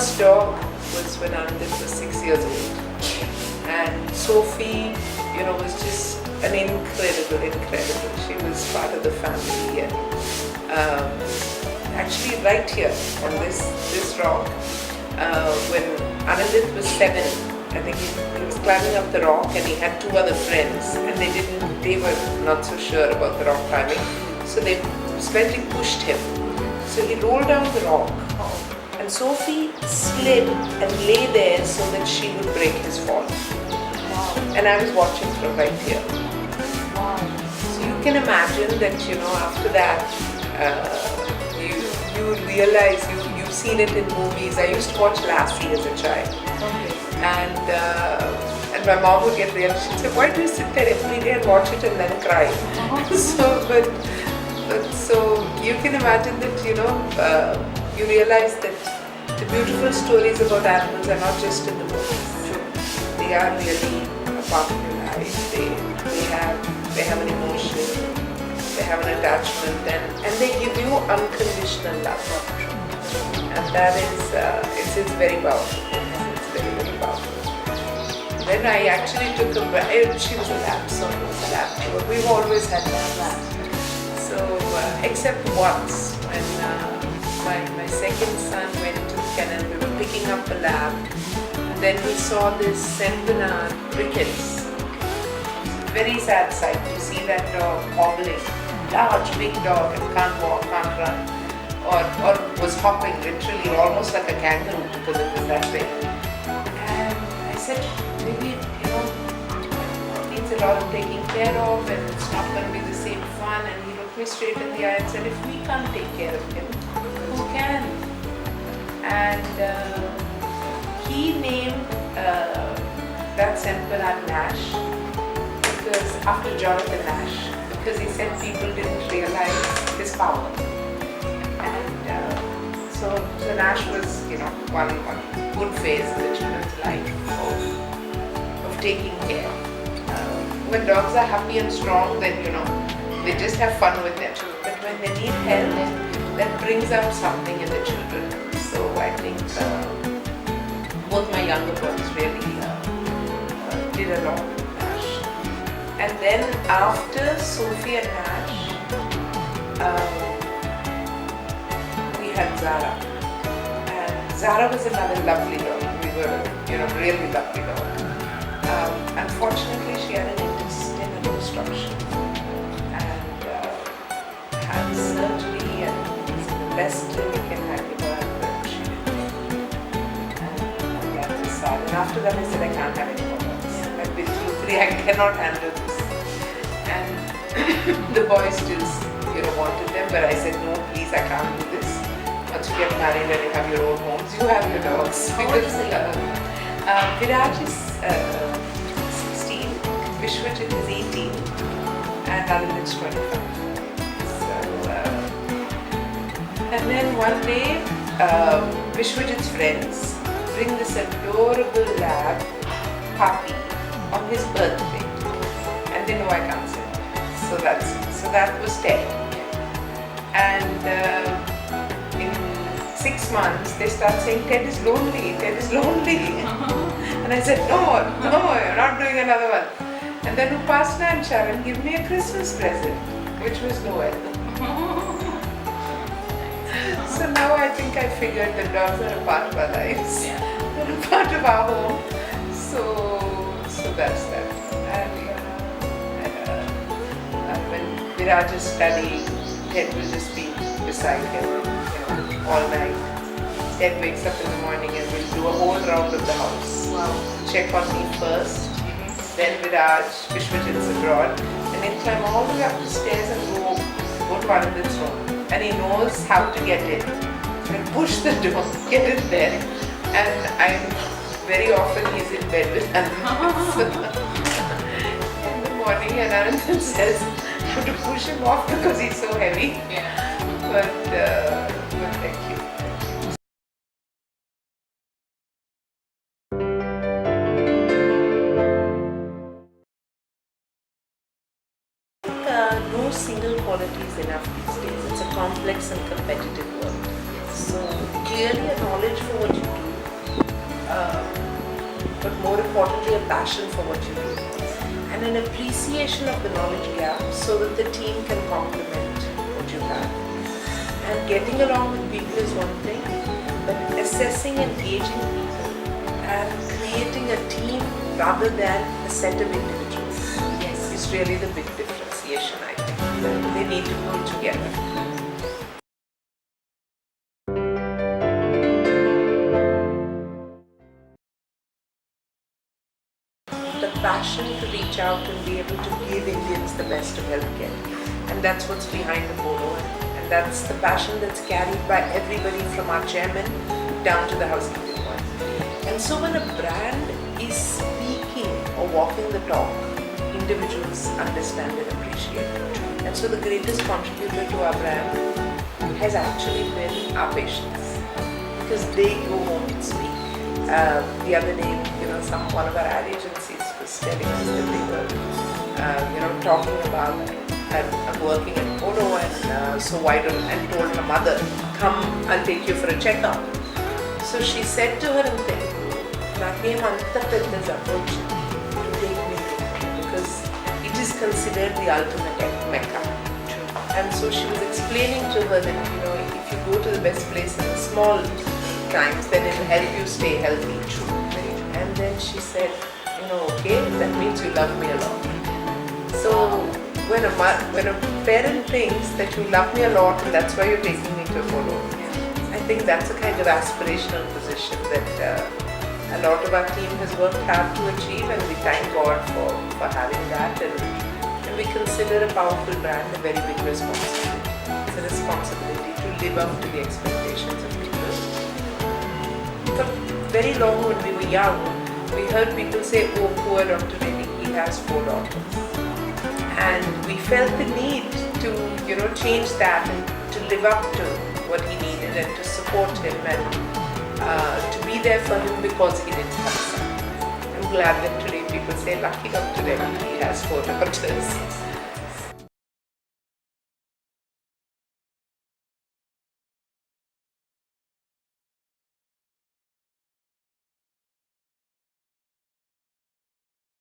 first dog was when Anandit was 6 years old. And Sophie, was just an incredible. She was part of the family, and actually right here on this rock, when Anandit was 7, I think he was climbing up the rock, and he had 2 other friends, and they were not so sure about the rock climbing, so they slightly pushed him. So he rolled down the rock, and Sophie slid and lay there so that she would break his fall. Wow. And I was watching from right here. Wow. So you can imagine that, after that, you realize you've seen it in movies. I used to watch Lassie as a child. Okay. And my mom would get real. She'd say, "Why do you sit there every day and watch it and then cry?" So you can imagine that, you realize that the beautiful stories about animals are not just in the movies. They are really a part of your life. They have an emotion, they have an attachment, and they give you unconditional love. And that is, it's very powerful. It's very powerful. Then I actually took a break. She was a lab, so it was a lab tour. We've always had labs. So, except once when my second son went to the kennel, we were picking up a lab. Then we saw this Saint Bernard rickets. Very sad sight to see that dog hobbling. Large, big dog, and can't walk, can't run. Or was hopping literally almost like a kangaroo because it was that big. And I said, maybe it needs a lot of taking care of, and it's not going to be the same fun. And he looked me straight in the eye and said, if we can't take care of him, who can? And he named that Saint Bernard Nash because after Jonathan Nash, because he said people didn't realize his power. And so Nash was, one good phase in the children's life of taking care. When dogs are happy and strong, then they just have fun with their children. But when they need help, that brings out something in the children. So I think both my younger boys really did a lot with Nash. And then after Sophie and Nash, we had Zara. And Zara was another lovely dog. We were, really lovely dog. Unfortunately, she had an intestinal obstruction and had surgery, and it was in the best clinic in Hyderabad, but she didn't. And that was sad. And after that, I said, I can't have any more dogs. I've been through 3, I cannot handle this. And the boys still, wanted them, but I said, no, please, I can't do this. Once you get married and you have your own homes, you have your dogs. Because Viraj is 16, Vishwajit is 18, and Anand is 25. So, and then one day, Vishwajit's friends bring this adorable lab puppy on his birthday, and they know I can't say no. So that was Ted. And in 6 months, they start saying, Ted is lonely, Ted is lonely. And I said, no, you're not doing another one. And then Upasna and Sharon give me a Christmas present, which was Noel. So now I think I figured the dogs are a part of our lives. They're a part of our home. So that's that. And when Viraj is studying, Ted will just be beside him, all night. Ted wakes up in the morning and will do a whole round of the house. Wow. Check on me first, then Viraj, Vishwajit's abroad, and he'll climb all the way up the stairs and go to Anand's room. And he knows how to get in. And push the door, get in there. And very often he's in bed with Anand. In the morning, and Anand says, I have to push him off because he's so heavy. Yeah. But thank you. No single quality is enough these days. It's a complex and competitive world. So clearly a knowledge for what you do but more importantly, a passion for what you do, and an appreciation of the knowledge gap so that the team can complement what you have. And getting along with people is one thing, but assessing and gauging people and creating a team rather than a set of individuals is really the big differentiation, I think. That they need to go together. The passion to reach out and be able to give Indians the best of healthcare. And that's what's behind the photo. And that's the passion that's carried by everybody from our chairman down to the housekeeping one. And so when a brand is speaking or walking the talk, individuals understand and appreciate it. And so the greatest contributor to our brand has actually been our patients, because they go home and speak. The other day, one of our ad agencies was telling us that they were, talking about, I'm working at Polo, and so why don't, and told her mother, come, I'll take you for a checkup. So she said to her in Telugu, nakem anta pedda approach to take me to, because it is considered the ultimate mecca. And so she was explaining to her that, if you go to the best place in the small times, then it will help you stay healthy. And then she said, okay, that means you love me a lot. So when a parent thinks that you love me a lot and that's why you're taking me to a photo, I think that's a kind of aspirational position that a lot of our team has worked hard to achieve, and we thank God for having that. And we consider a powerful brand a very big responsibility. It's a responsibility to live up to the expectations of people. For very long when we were young, we heard people say, oh, poor Dr. Reddy, he has 4 daughters. And we felt the need to, change that and to live up to what he needed and to support him and to be there for him because he didn't have a son. I'm glad that today people say, lucky Dr. Reddy, he has 4 daughters.